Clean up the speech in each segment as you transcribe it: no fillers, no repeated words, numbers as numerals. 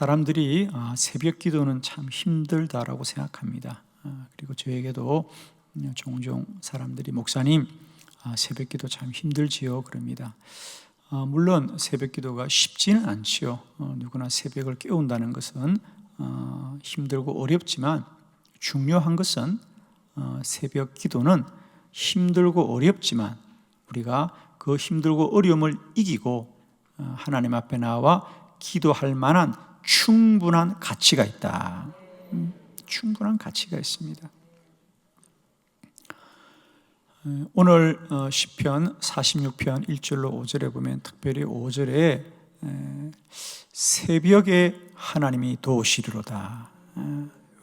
사람들이 새벽 기도는 참 힘들다라고 생각합니다. 그리고 저에게도 종종 사람들이 목사님 새벽 기도 참 힘들지요 그럽니다. 물론 새벽 기도가 쉽지는 않지요. 누구나 새벽을 깨운다는 것은 힘들고 어렵지만 중요한 것은 새벽 기도는 힘들고 어렵지만 우리가 그 힘들고 어려움을 이기고 하나님 앞에 나와 기도할 만한 충분한 가치가 있다. 충분한 가치가 있습니다. 오늘 시편 46편 1절로 5절에 보면 특별히 5절에 새벽에 하나님이 도우시리로다.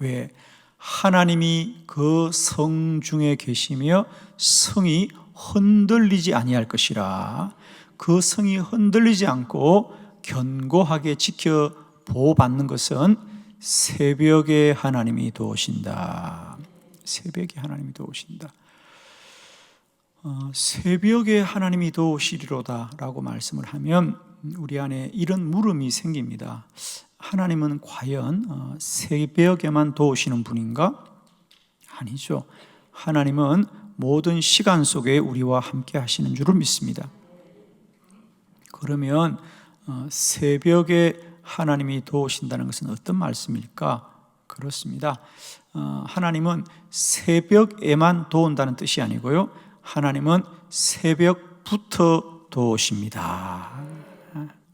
왜? 하나님이 그 성 중에 계시며 성이 흔들리지 아니할 것이라. 그 성이 흔들리지 않고 견고하게 지켜 보호받는 것은 새벽에 하나님이 도우신다. 새벽에 하나님이 도우신다. 새벽에 하나님이 도우시리로다 라고 말씀을 하면 우리 안에 이런 물음이 생깁니다. 하나님은 과연 새벽에만 도우시는 분인가? 아니죠. 하나님은 모든 시간 속에 우리와 함께 하시는 줄을 믿습니다. 그러면 새벽에 하나님이 도우신다는 것은 어떤 말씀일까? 그렇습니다. 하나님은 새벽에만 도운다는 뜻이 아니고요, 하나님은 새벽부터 도우십니다.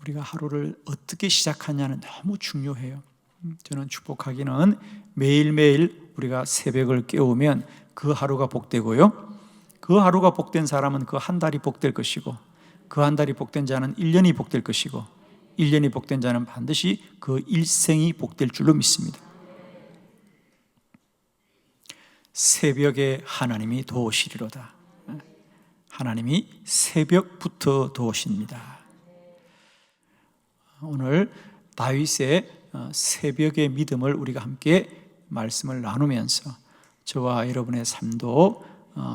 우리가 하루를 어떻게 시작하냐는 너무 중요해요. 저는 축복하기는 매일매일 우리가 새벽을 깨우면 그 하루가 복되고요, 그 하루가 복된 사람은 그 한 달이 복될 것이고, 그 한 달이 복된 자는 1년이 복될 것이고, 1년이 복된 자는 반드시 그 일생이 복될 줄로 믿습니다. 새벽에 하나님이 도우시리로다. 하나님이 새벽부터 도우십니다. 오늘 다윗의 새벽의 믿음을 우리가 함께 말씀을 나누면서 저와 여러분의 삶도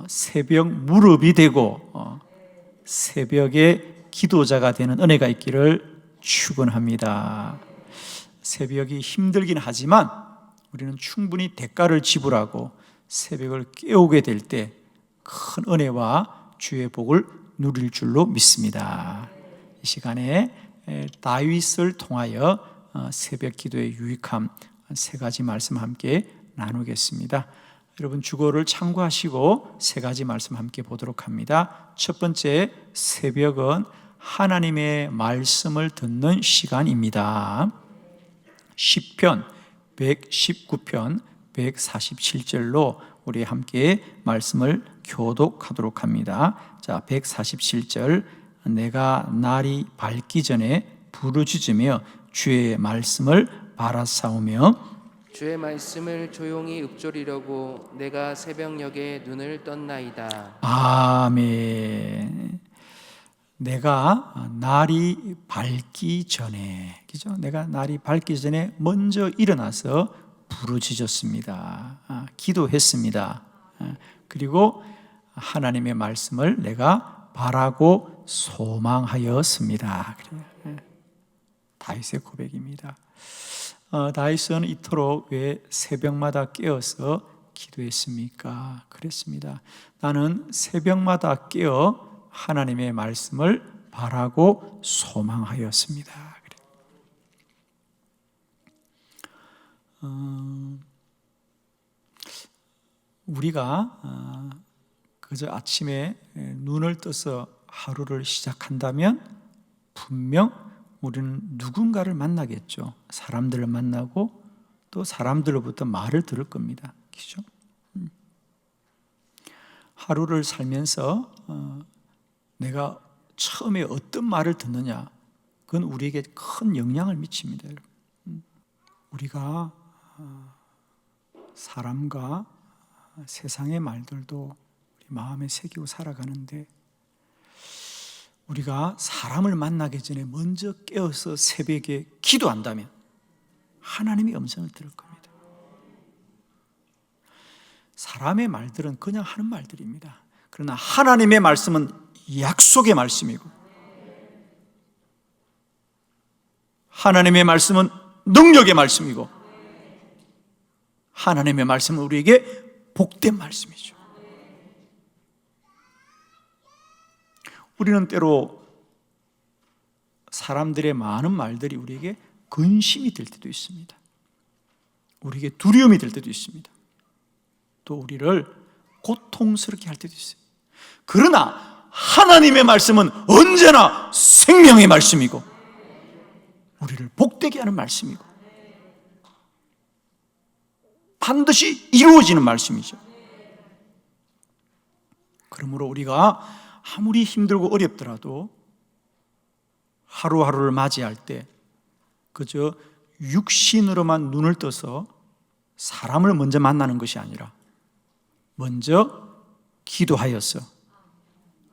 새벽 무릎이 되고 새벽의 기도자가 되는 은혜가 있기를 축원합니다. 새벽이 힘들긴 하지만 우리는 충분히 대가를 지불하고 새벽을 깨우게 될 때 큰 은혜와 주의 복을 누릴 줄로 믿습니다. 이 시간에 다윗을 통하여 새벽 기도의 유익함 세 가지 말씀 함께 나누겠습니다. 여러분 주거를 참고하시고 세 가지 말씀 함께 보도록 합니다. 첫 번째, 새벽은 하나님의 말씀을 듣는 시간입니다. 시편 119편 147절로 우리 함께 말씀을 교독하도록 합니다. 자, 147절. 내가 날이 밝기 전에 부르짖으며 주의 말씀을 바라사오며 주의 말씀을 조용히 읊조리려고 내가 새벽녘에 눈을 떴나이다. 아멘. 내가 날이 밝기 전에, 그죠? 내가 날이 밝기 전에 먼저 일어나서 부르짖었습니다. 기도했습니다. 그리고 하나님의 말씀을 내가 바라고 소망하였습니다. 다윗의 고백입니다. 다윗은 이토록 왜 새벽마다 깨어서 기도했습니까? 그랬습니다. 나는 새벽마다 깨어 하나님의 말씀을 바라고 소망하였습니다. 우리가 그저 아침에 눈을 떠서 하루를 시작한다면 분명 우리는 누군가를 만나겠죠. 사람들을 만나고 또 사람들로부터 말을 들을 겁니다. 그죠? 하루를 살면서 내가 처음에 어떤 말을 듣느냐, 그건 우리에게 큰 영향을 미칩니다. 우리가 사람과 세상의 말들도 우리 마음에 새기고 살아가는데, 우리가 사람을 만나기 전에 먼저 깨어서 새벽에 기도한다면 하나님의 음성을 들을 겁니다. 사람의 말들은 그냥 하는 말들입니다. 그러나 하나님의 말씀은 약속의 말씀이고, 하나님의 말씀은 능력의 말씀이고 하나님의 말씀은 우리에게 복된 말씀이죠. 우리는 때로 사람들의 많은 말들이 우리에게 근심이 될 때도 있습니다. 우리에게 두려움이 될 때도 있습니다. 또 우리를 고통스럽게 할 때도 있어요. 그러나 하나님의 말씀은 언제나 생명의 말씀이고 우리를 복되게 하는 말씀이고 반드시 이루어지는 말씀이죠. 그러므로 우리가 아무리 힘들고 어렵더라도 하루하루를 맞이할 때 그저 육신으로만 눈을 떠서 사람을 먼저 만나는 것이 아니라 먼저 기도하여서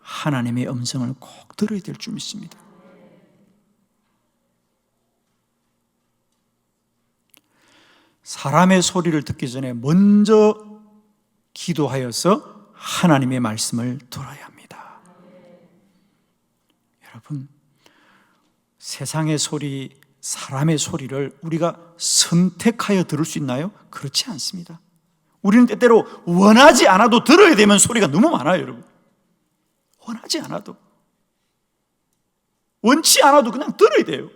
하나님의 음성을 꼭 들어야 될 줄 믿습니다. 사람의 소리를 듣기 전에 먼저 기도하여서 하나님의 말씀을 들어야 합니다. 여러분, 세상의 소리, 사람의 소리를 우리가 선택하여 들을 수 있나요? 그렇지 않습니다. 우리는 때때로 원하지 않아도 들어야 되면 소리가 너무 많아요, 여러분. 원하지 않아도, 원치 않아도 그냥 들어야 돼요.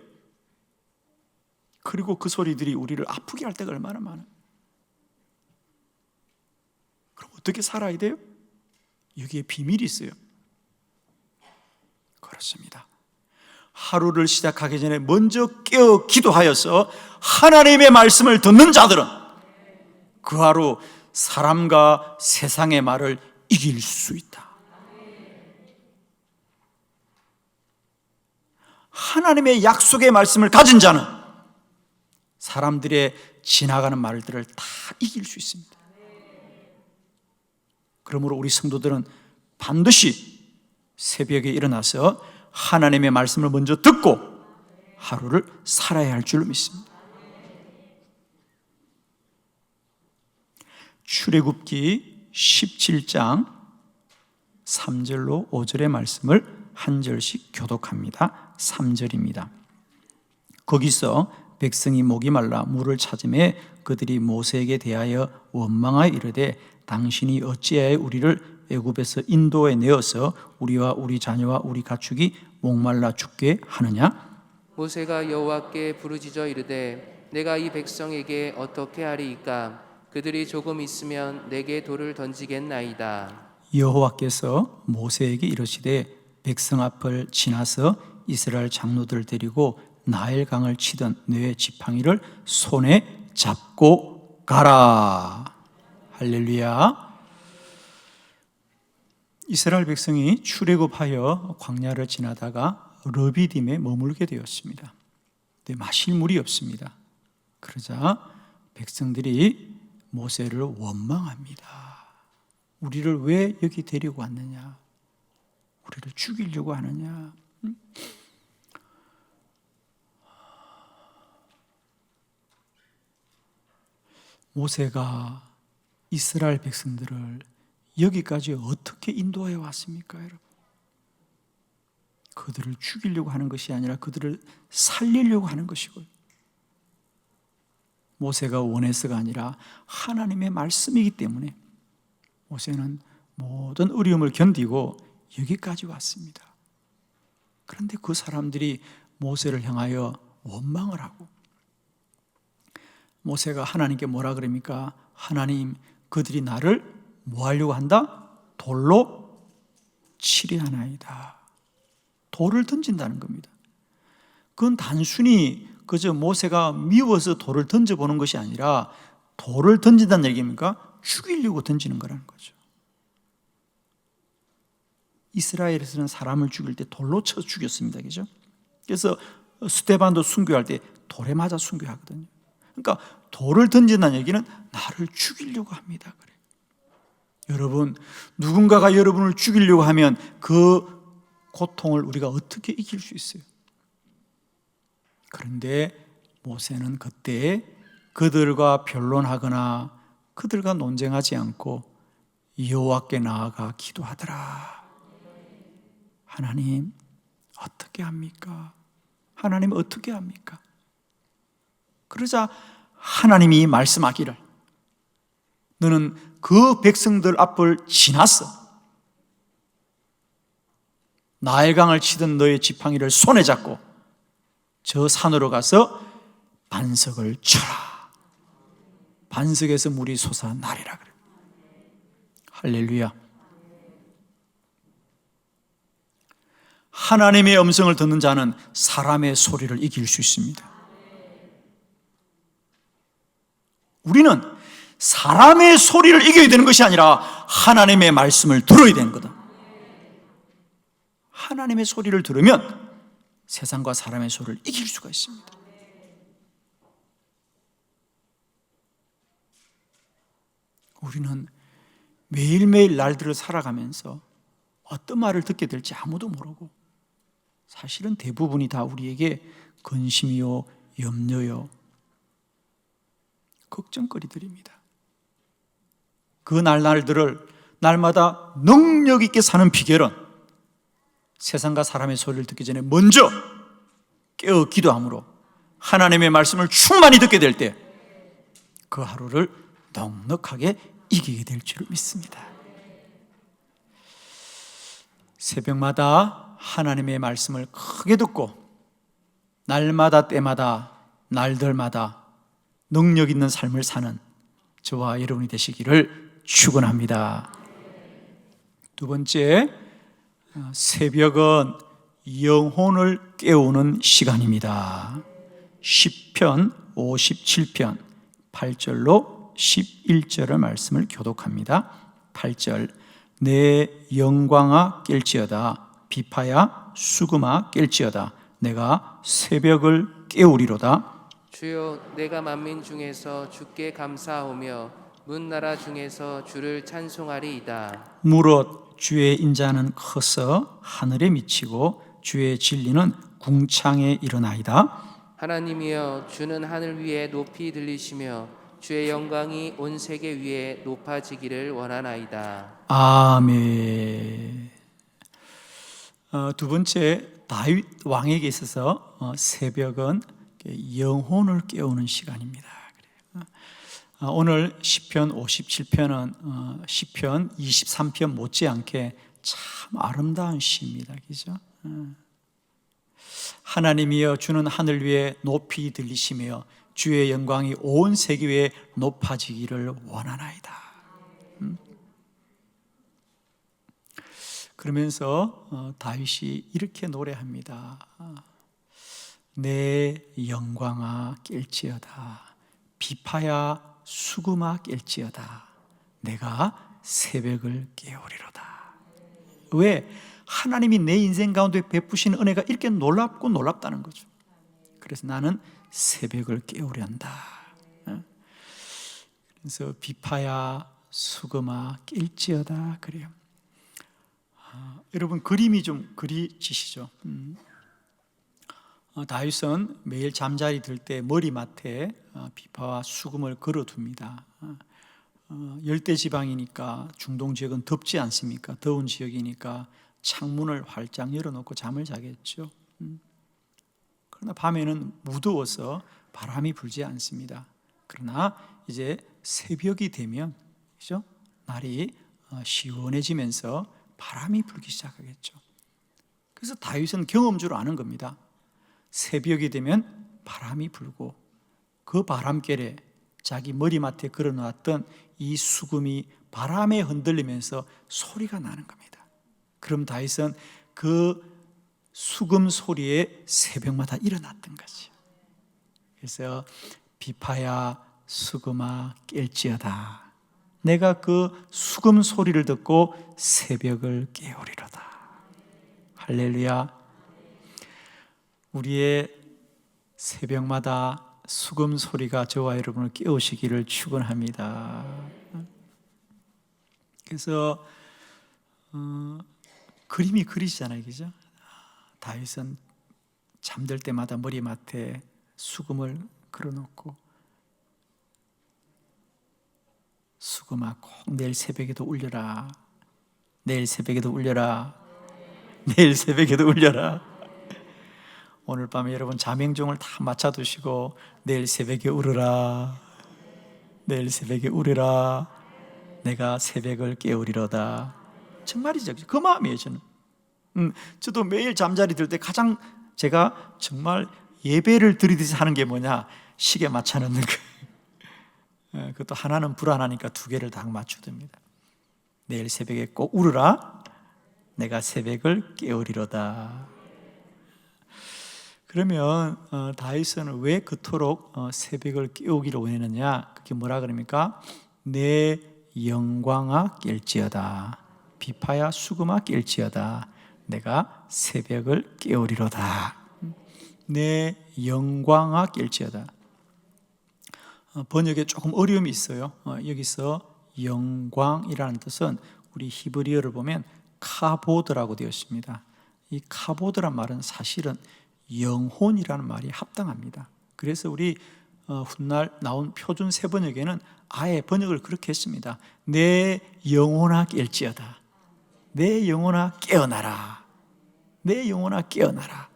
그리고 그 소리들이 우리를 아프게 할 때가 얼마나 많아요. 그럼 어떻게 살아야 돼요? 여기에 비밀이 있어요. 그렇습니다. 하루를 시작하기 전에 먼저 깨어 기도하여서 하나님의 말씀을 듣는 자들은 그 하루 사람과 세상의 말을 이길 수 있다. 하나님의 약속의 말씀을 가진 자는 사람들의 지나가는 말들을 다 이길 수 있습니다. 그러므로 우리 성도들은 반드시 새벽에 일어나서 하나님의 말씀을 먼저 듣고 하루를 살아야 할 줄로 믿습니다. 출애굽기 17장 3절로 5절의 말씀을 한 절씩 교독합니다. 3절입니다. 거기서 백성이 목이 말라 물을 찾음에 그들이 모세에게 대하여 원망하여 이르되 당신이 어찌하여 우리를 애굽에서 인도에 내어서 우리와 우리 자녀와 우리 가축이 목말라 죽게 하느냐? 모세가 여호와께 부르짖어 이르되 내가 이 백성에게 어떻게 하리이까? 그들이 조금 있으면 내게 돌을 던지겠나이다. 여호와께서 모세에게 이르시되 백성 앞을 지나서 이스라엘 장로들을 데리고 나일강을 치던 네 지팡이를 손에 잡고 가라. 할렐루야. 이스라엘 백성이 출애굽하여 광야를 지나다가 르비딤에 머물게 되었습니다. 근데 마실 물이 없습니다. 그러자 백성들이 모세를 원망합니다. 우리를 왜 여기 데리고 왔느냐? 우리를 죽이려고 하느냐? 모세가 이스라엘 백성들을 여기까지 어떻게 인도하여 왔습니까, 여러분? 그들을 죽이려고 하는 것이 아니라 그들을 살리려고 하는 것이고요. 모세가 원해서가 아니라 하나님의 말씀이기 때문에 모세는 모든 어려움을 견디고 여기까지 왔습니다. 그런데 그 사람들이 모세를 향하여 원망을 하고 모세가 하나님께 뭐라 그럽니까? 하나님, 그들이 나를 뭐 하려고 한다? 돌로 치려 하나이다. 돌을 던진다는 겁니다. 그건 단순히 그저 모세가 미워서 돌을 던져보는 것이 아니라 돌을 던진다는 얘기입니까? 죽이려고 던지는 거라는 거죠. 이스라엘에서는 사람을 죽일 때 돌로 쳐 죽였습니다. 그죠? 그래서 스데반도 순교할 때 돌에 맞아 순교하거든요. 그러니까 돌을 던진다는 얘기는 나를 죽이려고 합니다. 그래. 여러분, 누군가가 여러분을 죽이려고 하면 그 고통을 우리가 어떻게 이길 수 있어요? 그런데 모세는 그때 그들과 변론하거나 그들과 논쟁하지 않고 여호와께 나아가 기도하더라. 하나님, 어떻게 합니까? 하나님, 어떻게 합니까? 그러자 하나님이 말씀하기를 너는 그 백성들 앞을 지났어. 나일강을 치던 너의 지팡이를 손에 잡고 저 산으로 가서 반석을 쳐라. 반석에서 물이 솟아나리라 그래. 할렐루야. 하나님의 음성을 듣는 자는 사람의 소리를 이길 수 있습니다. 우리는 사람의 소리를 이겨야 되는 것이 아니라 하나님의 말씀을 들어야 되는 거다. 하나님의 소리를 들으면 세상과 사람의 소리를 이길 수가 있습니다. 우리는 매일매일 날들을 살아가면서 어떤 말을 듣게 될지 아무도 모르고 사실은 대부분이 다 우리에게 근심이요, 염려요, 걱정거리들입니다. 그 날들을 날마다 능력 있게 사는 비결은 세상과 사람의 소리를 듣기 전에 먼저 깨어 기도함으로 하나님의 말씀을 충만히 듣게 될 때 그 하루를 넉넉하게 이기게 될 줄 믿습니다. 새벽마다 하나님의 말씀을 크게 듣고 날마다 때마다 날들마다 능력 있는 삶을 사는 저와 여러분이 되시기를 축원합니다. 두 번째, 새벽은 영혼을 깨우는 시간입니다. 시편 57편 8절로 11절의 말씀을 교독합니다. 8절, 내 영광아 깰지어다, 비파야 수금아 깰지어다, 내가 새벽을 깨우리로다. 주여, 내가 만민 중에서 주께 감사하오며 문나라 중에서 주를 찬송하리이다. 무릇 주의 인자는 커서 하늘에 미치고 주의 진리는 궁창에 이르나이다. 하나님이여, 주는 하늘 위에 높이 들리시며 주의 영광이 온 세계 위에 높아지기를 원하나이다. 아멘. 두 번째, 다윗 왕에게 있어서 새벽은 영혼을 깨우는 시간입니다. 오늘 시편 57편은 시편 23편 못지않게 참 아름다운 시입니다. 그죠? 하나님이여, 주는 하늘 위에 높이 들리시며 주의 영광이 온 세계 위에 높아지기를 원하나이다. 그러면서 다윗이 이렇게 노래합니다. 내 영광아 깰지어다, 비파야 수금아 깰지어다, 내가 새벽을 깨우리로다. 왜? 하나님이 내 인생 가운데 베푸신 은혜가 이렇게 놀랍고 놀랍다는 거죠. 그래서 나는 새벽을 깨우려 한다. 그래서 비파야 수금아 깰지어다 그래요. 여러분, 그림이 좀 그리지시죠? 다윗은 매일 잠자리 들 때 머리맡에 비파와 수금을 걸어둡니다. 열대 지방이니까 중동 지역은 덥지 않습니까? 더운 지역이니까 창문을 활짝 열어놓고 잠을 자겠죠. 그러나 밤에는 무더워서 바람이 불지 않습니다. 그러나 이제 새벽이 되면, 그죠? 날이 시원해지면서 바람이 불기 시작하겠죠. 그래서 다윗은 경험주로 아는 겁니다. 새벽이 되면 바람이 불고 그 바람결에 자기 머리맡에 걸어놓았던 이 수금이 바람에 흔들리면서 소리가 나는 겁니다. 그럼 다윗은 그 수금 소리에 새벽마다 일어났던 거죠. 그래서 비파야 수금아 깰지어다, 내가 그 수금 소리를 듣고 새벽을 깨우리로다. 할렐루야. 우리의 새벽마다 수금 소리가 저와 여러분을 깨우시기를 축원합니다. 그래서 그림이 그리시잖아요, 그죠? 다윗은 잠들 때마다 머리맡에 수금을 걸어놓고 수금아 꼭 내일 새벽에도 울려라, 내일 새벽에도 울려라, 내일 새벽에도 울려라. 오늘 밤에 여러분 자명종을 다 맞춰두시고 내일 새벽에 울으라, 내일 새벽에 울으라, 내가 새벽을 깨우리로다. 정말이죠. 그 마음이에요. 저는 저도 매일 잠자리 들 때 가장 제가 정말 예배를 드리듯이 하는 게 뭐냐, 시계 맞춰놓는 거예요. 그것도 하나는 불안하니까 두 개를 다 맞춰둡니다. 내일 새벽에 꼭 울으라, 내가 새벽을 깨우리로다. 그러면 다윗은 왜 그토록 새벽을 깨우기를 원했느냐? 그게 뭐라 그럽니까? 내 영광아 깰지어다, 비파야 수금아 깰지어다, 내가 새벽을 깨우리로다. 내 영광아 깰지어다. 번역에 조금 어려움이 있어요. 여기서 영광이라는 뜻은 우리 히브리어를 보면 카보드라고 되어 있습니다. 이 카보드란 말은 사실은 영혼이라는 말이 합당합니다. 그래서 우리 훗날 나온 표준 세번역에는 아예 번역을 그렇게 했습니다. 내 영혼아 깰지어다, 내 영혼아 깨어나라, 내 영혼아 깨어나라,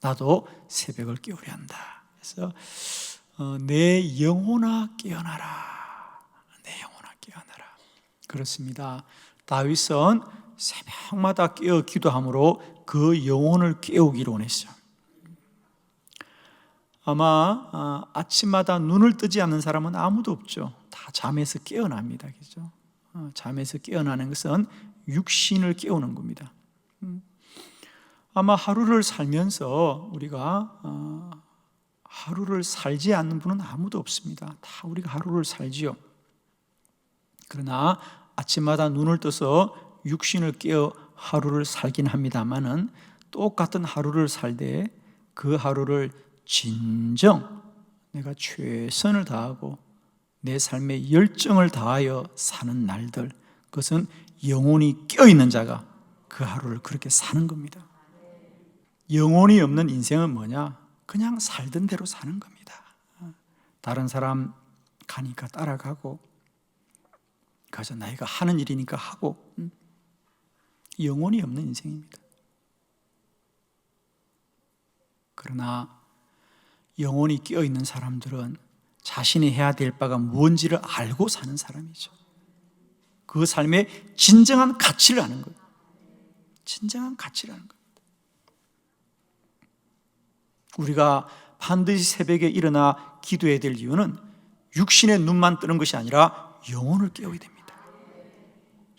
나도 새벽을 깨우려 한다. 그래서 내 영혼아 깨어나라, 내 영혼아 깨어나라. 그렇습니다. 다윗은 새벽마다 깨어 기도함으로 그 영혼을 깨우기를 원했어요. 아마 아침마다 눈을 뜨지 않는 사람은 아무도 없죠. 다 잠에서 깨어납니다. 그죠? 잠에서 깨어나는 것은 육신을 깨우는 겁니다. 아마 하루를 살면서 우리가 하루를 살지 않는 분은 아무도 없습니다. 다 우리가 하루를 살지요. 그러나 아침마다 눈을 떠서 육신을 깨어 하루를 살긴 합니다만은 똑같은 하루를 살되 그 하루를 진정 내가 최선을 다하고 내 삶에 열정을 다하여 사는 날들, 그것은 영혼이 깨어있는 자가 그 하루를 그렇게 사는 겁니다. 영혼이 없는 인생은 뭐냐? 그냥 살던 대로 사는 겁니다. 다른 사람 가니까 따라가고, 가서 나이가 하는 일이니까 하고, 영혼이 없는 인생입니다. 그러나 영혼이 깨어있는 사람들은 자신이 해야 될 바가 뭔지를 알고 사는 사람이죠. 그 삶의 진정한 가치를 아는 거예요. 진정한 가치를 아는 겁니다. 우리가 반드시 새벽에 일어나 기도해야 될 이유는 육신의 눈만 뜨는 것이 아니라 영혼을 깨워야 됩니다.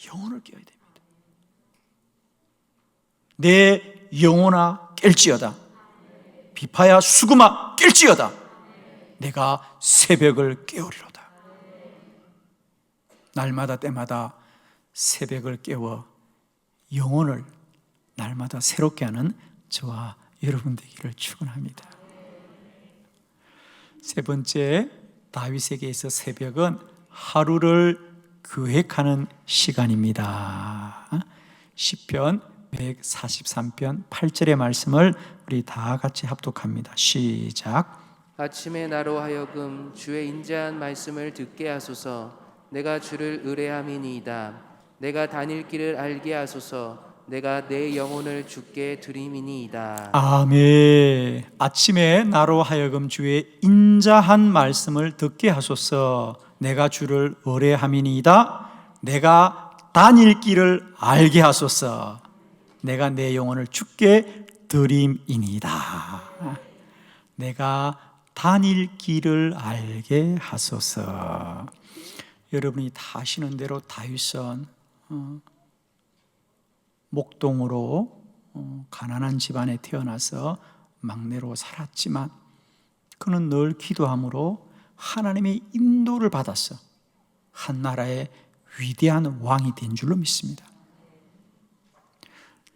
영혼을 깨워야 됩니다. 내 영혼아 깰지어다, 비파야 수금아 깰지어다, 내가 새벽을 깨우리로다. 날마다 때마다 새벽을 깨워 영혼을 날마다 새롭게 하는 저와 여러분 되기를 축원합니다. 세 번째, 다윗에게서 새벽은 하루를 계획하는 시간입니다. 시편 143편 8절의 말씀을 우리 다 같이 합독합니다. 시작. 아침에 나로 하여금 주의 인자한 말씀을 듣게 하소서. 내가 주를 의뢰함이니이다. 내가 다닐 길을 알게 하소서. 내가 내 영혼을 주께 드림이니이다. 아멘. 아침에 나로 하여금 주의 인자한 말씀을 듣게 하소서. 내가 주를 의뢰함이니이다. 내가 다닐 길을 알게 하소서. 내가 내 영혼을 주께 드림이니이다. 내가 다닐 길을 알게 하소서. 여러분이 다 아시는 대로 다윗은 목동으로 가난한 집안에 태어나서 막내로 살았지만 그는 늘 기도함으로 하나님의 인도를 받았어 한 나라의 위대한 왕이 된 줄로 믿습니다.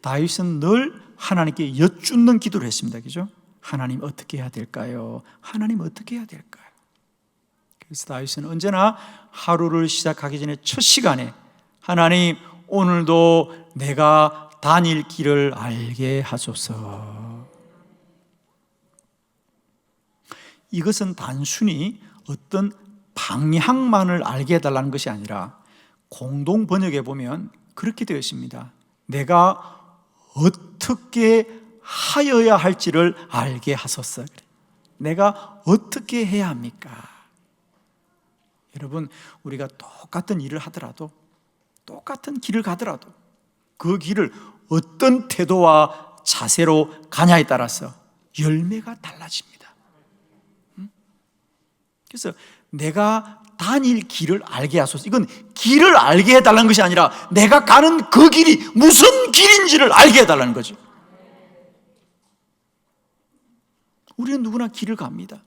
다윗은 늘 하나님께 여쭙는 기도를 했습니다. 그죠? 하나님 어떻게 해야 될까요? 하나님 어떻게 해야 될까요? 그래서 다윗은 언제나 하루를 시작하기 전에 첫 시간에 하나님 오늘도 내가 다닐 길을 알게 하소서. 이것은 단순히 어떤 방향만을 알게 해달라는 것이 아니라 공동 번역에 보면 그렇게 되어 있습니다. 내가 어떻게 하여야 할지를 알게 하소서. 내가 어떻게 해야 합니까? 여러분, 우리가 똑같은 일을 하더라도, 똑같은 길을 가더라도 그 길을 어떤 태도와 자세로 가냐에 따라서 열매가 달라집니다. 그래서 내가 다닐 길을 알게 하소서. 이건 길을 알게 해달라는 것이 아니라 내가 가는 그 길이 무슨 길인지를 알게 해달라는 거죠. 우리는 누구나 길을 갑니다.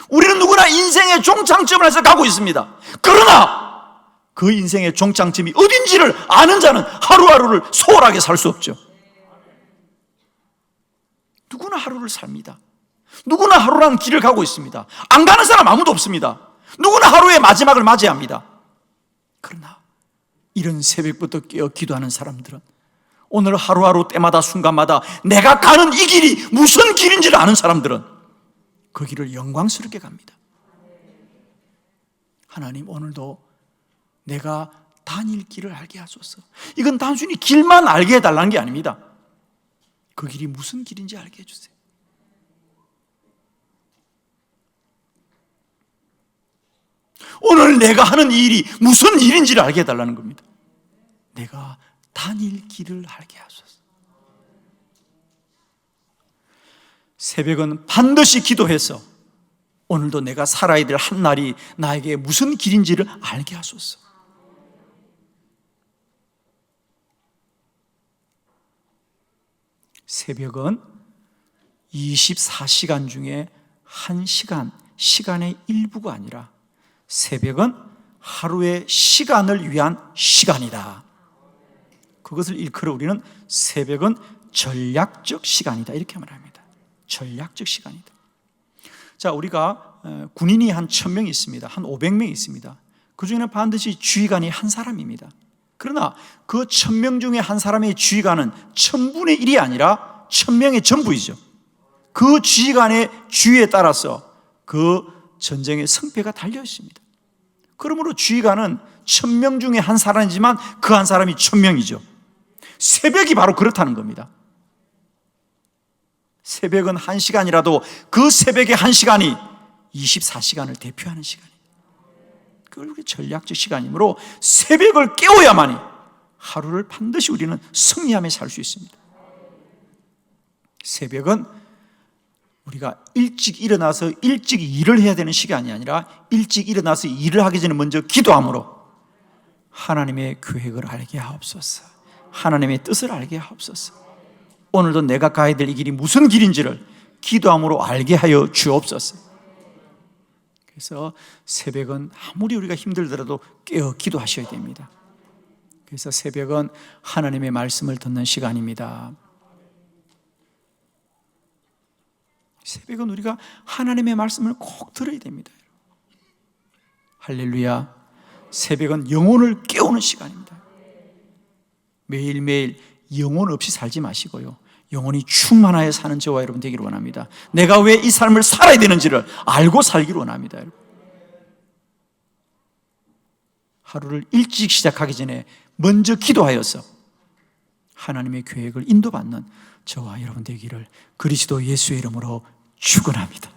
우리는 누구나 인생의 종착점을 해서 가고 있습니다. 그러나 그 인생의 종착점이 어딘지를 아는 자는 하루하루를 소홀하게 살 수 없죠. 누구나 하루를 삽니다. 누구나 하루라는 길을 가고 있습니다. 안 가는 사람 아무도 없습니다. 누구나 하루의 마지막을 맞이합니다. 그러나 이런 새벽부터 깨어 기도하는 사람들은 오늘 하루하루 때마다 순간마다 내가 가는 이 길이 무슨 길인지를 아는 사람들은 그 길을 영광스럽게 갑니다. 하나님, 오늘도 내가 다닐 길을 알게 하소서. 이건 단순히 길만 알게 해달라는 게 아닙니다. 그 길이 무슨 길인지 알게 해주세요. 오늘 내가 하는 이 일이 무슨 일인지를 알게 해달라는 겁니다. 내가 다닐 길을 알게 하소서. 새벽은 반드시 기도해서 오늘도 내가 살아야 될 한날이 나에게 무슨 길인지를 알게 하소서. 새벽은 24시간 중에 1시간, 시간의 일부가 아니라 새벽은 하루의 시간을 위한 시간이다. 그것을 일컬어 우리는 새벽은 전략적 시간이다, 이렇게 말합니다. 전략적 시간이다. 자, 우리가 군인이 한 1000명 있습니다. 한 500명 있습니다. 그 중에는 반드시 지휘관이 한 사람입니다. 그러나 그 1000명 중에 한 사람의 지휘관은 1000분의 1이 아니라 1000명의 전부이죠. 그 지휘관의 지휘에 따라서 그 전쟁의 승패가 달려 있습니다. 그러므로 지휘관은 1000명 중에 한 사람이지만 그 한 사람이 1000명이죠. 새벽이 바로 그렇다는 겁니다. 새벽은 1시간이라도 그 새벽의 1시간이 24시간을 대표하는 시간입니다. 그게 전략적 시간이므로 새벽을 깨워야만이 하루를 반드시 우리는 승리하며 살 수 있습니다. 새벽은 우리가 일찍 일어나서 일찍 일을 해야 되는 시간이 아니라 일찍 일어나서 일을 하기 전에 먼저 기도함으로 하나님의 계획을 알게 하옵소서. 하나님의 뜻을 알게 하옵소서. 오늘도 내가 가야 될 이 길이 무슨 길인지를 기도함으로 알게 하여 주옵소서. 그래서 새벽은 아무리 우리가 힘들더라도 깨어 기도하셔야 됩니다. 그래서 새벽은 하나님의 말씀을 듣는 시간입니다. 새벽은 우리가 하나님의 말씀을 꼭 들어야 됩니다. 할렐루야. 새벽은 영혼을 깨우는 시간입니다. 매일매일 영혼 없이 살지 마시고요, 영혼이 충만하여 사는 저와 여러분 되기를 원합니다. 내가 왜 이 삶을 살아야 되는지를 알고 살기를 원합니다. 하루를 일찍 시작하기 전에 먼저 기도하여서 하나님의 계획을 인도받는 저와 여러분 되기를 그리스도 예수의 이름으로 축원합니다.